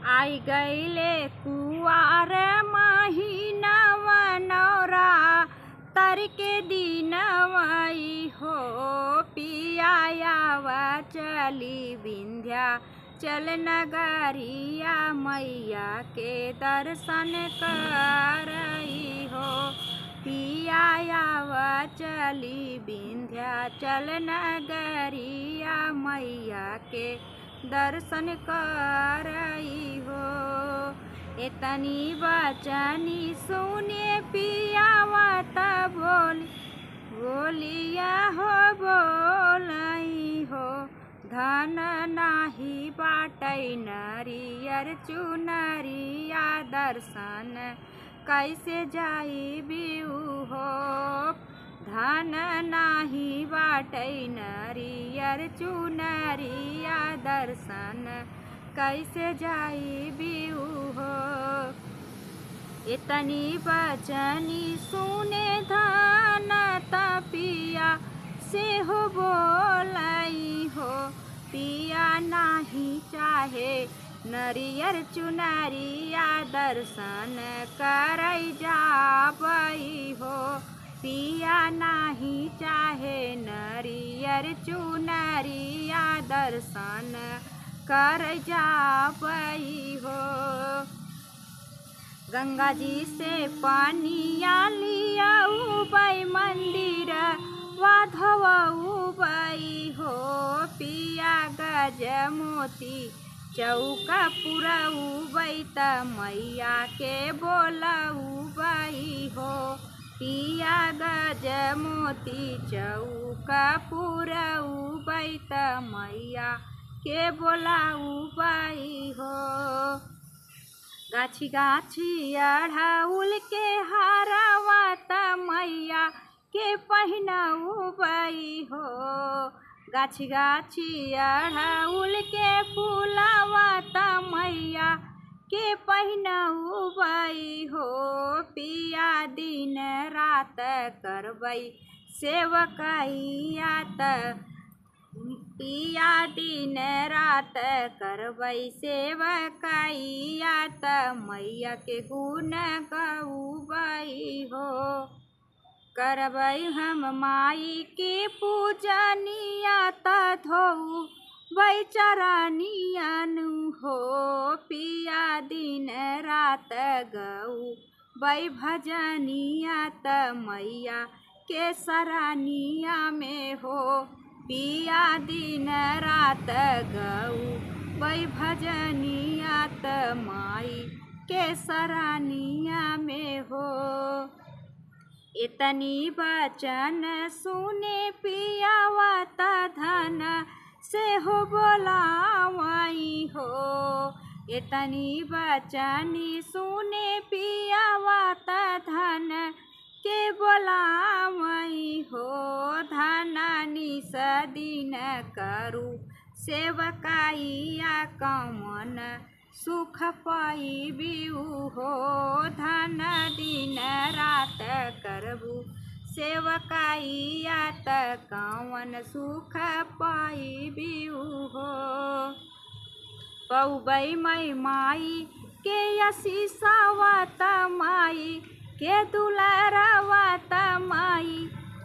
आई गईले कुवार महीनावा नौरा तर के दिनवाई हो पियावा चली विंध्या चल नगरिया मैया के दर्शन करई हो पियावा चली विंध्या चल नगरिया मैया के दर्शन करई हो। एतनी बचनी सुने पियावा त बोलिया हो बोलई हो धन नाही बाटई नरियर चुनरिया दर्शन कैसे जाई बिऊ हो धन नाही बाटई नरियर चुनरिया दर्शन कैसे जाई बिऊ हो। इतनी बचनी सुने धन तपिया से हो बोलई हो पिया नाही चाहे नरियर चुनरिया दर्शन करई जाबई हो पिया नाही चाहे नरियर चुनरिया दर्शन कर जाबई हो। गंगा जी से पानिया लिया उबई मंदिर वाधवई हो पिया गज मोती चौका पूरा उबई त मैया के बोला उबई हो पिया गज मोती चौका पूरा उबई त मैया के बोला उबई हो। गाछी गाछी अढ़ाउल के हारवा त मैया के पहिनउबई हो गाछी गाछी अढ़ाउल के फूलवा त मैया के पहिनउबई हो पिया दिन रात करबई सेवकैया त पिया दिन रात करबई सेवकैया त मैया के गुण गउबई हो करबई हम माई के पूजनिया त धोउबई चरनियन हो पिया दिन रात गउबई भजनिया त मैया के सरनिया में हो पिया दिन रात गउबई भजनिया त माई के सरनिया में हो। इतनी बचन सुने पियावा त धन से हो बोलावई हो इतनी बचनी सुने पियावा त धन के बोलावई हो धन निस दिन करू सेवकाइया कमन सुख पाई बिऊ हो धन दिन रात करबू सेवकाइया त कवन सुख पाई बिऊ हो। पउबई मई माई के आशीषवा त माई के दुलारवा त माई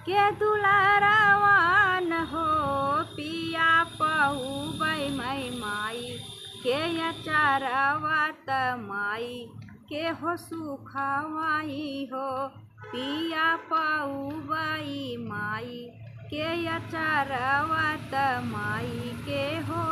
के दुलारवान हो पिया पउबई मई माई के अचारवा त माई के हो सुखवाई हो पिया पउबई माई के अचारवा त माई के हो